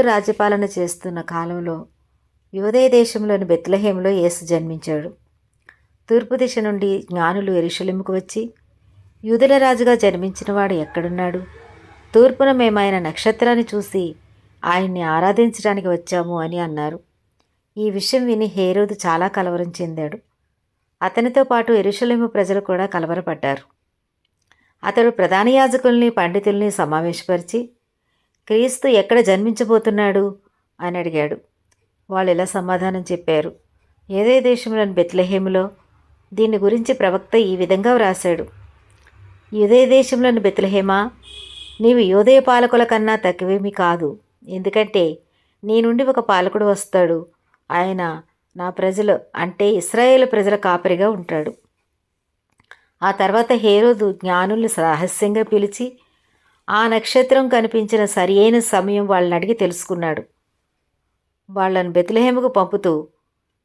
రాజ్యపాలన చేస్తున్న కాలంలో యూదయ దేశంలోని బెత్లెహేములో యేసు జన్మించాడు. తూర్పు దిశ నుండి జ్ఞానులు యెరూషలేముకు వచ్చి, యూదుల రాజుగా జన్మించినవాడు ఎక్కడున్నాడు? తూర్పున మేమాయన నక్షత్రాన్ని చూసి ఆయన్ని ఆరాధించడానికి వచ్చాము అని అన్నారు. ఈ విషయం విని హేరోదు చాలా కలవరం చెందాడు. అతనితో పాటు యెరూషలేము ప్రజలు కూడా కలవరపడ్డారు. అతడు ప్రధాన యాజకుల్ని, పండితుల్ని సమావేశపరిచి, క్రీస్తు ఎక్కడ జన్మించబోతున్నాడు అని అడిగాడు. వాళ్ళు ఇలా సమాధానం చెప్పారు: యూదయ దేశంలోని బెత్లెహేములో. దీని గురించి ప్రవక్త ఈ విధంగా వ్రాశాడు: యూదయ దేశంలోని బెత్లెహేమా, నీవు యూదయ పాలకుల కన్నా తక్కువేమీ కాదు. ఎందుకంటే నీ నుండి ఒక పాలకుడు వస్తాడు. ఆయన నా ప్రజలు అంటే ఇశ్రాయేలు ప్రజల కాపరిగా ఉంటాడు. ఆ తర్వాత హేరోదు జ్ఞానుల్ని రహస్యంగా పిలిచి ఆ నక్షత్రం కనిపించిన సరి అయిన సమయం వాళ్ళని అడిగి తెలుసుకున్నాడు. వాళ్ళని బెత్లెహేముకు పంపుతూ,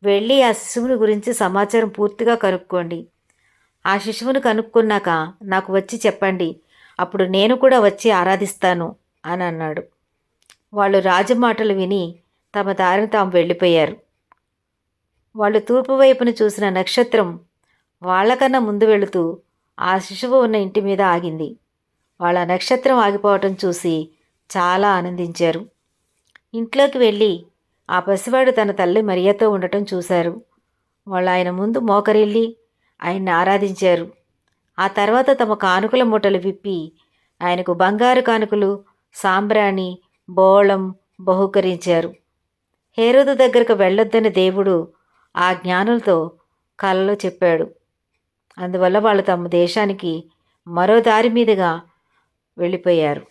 వెళ్ళి ఆ శిశువుని గురించి సమాచారం పూర్తిగా కనుక్కోండి. ఆ శిశువుని కనుక్కున్నాక నాకు వచ్చి చెప్పండి. అప్పుడు నేను కూడా వచ్చి ఆరాధిస్తాను అని అన్నాడు. వాళ్ళు రాజు మాటలు విని తమ దారిని తాము వెళ్ళిపోయారు. వాళ్ళు తూర్పు వైపున చూసిన నక్షత్రం వాళ్ళకన్నా ముందు వెళుతూ ఆ శిశువు ఉన్న ఇంటి మీద ఆగింది. వాళ్ళ నక్షత్రం ఆగిపోవటం చూసి చాలా ఆనందించారు. ఇంట్లోకి వెళ్ళి ఆ పసివాడు తన తల్లి మరియతో ఉండటం చూశారు. వాళ్ళు ఆయన ముందు మోకరిల్లి ఆయన్ని ఆరాధించారు. ఆ తర్వాత తమ కానుకల మూటలు విప్పి ఆయనకు బంగారు కానుకలు, సాంబ్రాణి, బోళం బహుకరించారు. హేరోదు దగ్గరకు వెళ్ళొద్దని దేవుడు ఆ జ్ఞానులతో కలలో చెప్పాడు. అందువల్ల వాళ్ళు తమ దేశానికి మరో దారి మీదుగా వెళ్ళిపోయారు.